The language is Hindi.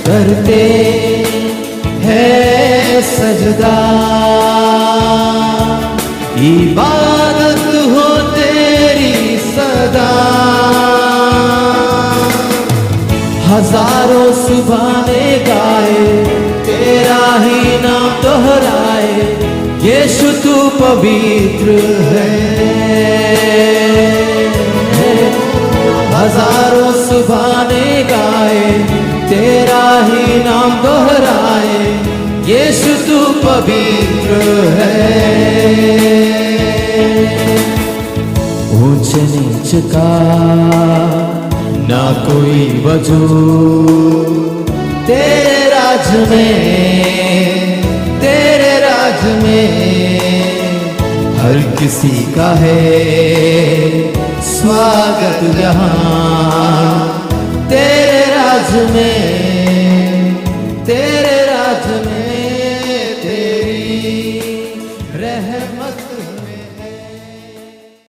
करते हैं सजदा, इबादत हो तेरी सदा। हजारों सुभाने गाए, तेरा ही नाम दोहराए, यीशु तू पवित्र है। हजारों सुभाने गाए, तेरा ही नाम दोहराए, यीशु तू पवित्र है। ऊंच नीच का ना कोई वजूद, तेरे राज में हर किसी का है स्वागत यहाँ। तेरे राज में तेरी रहमत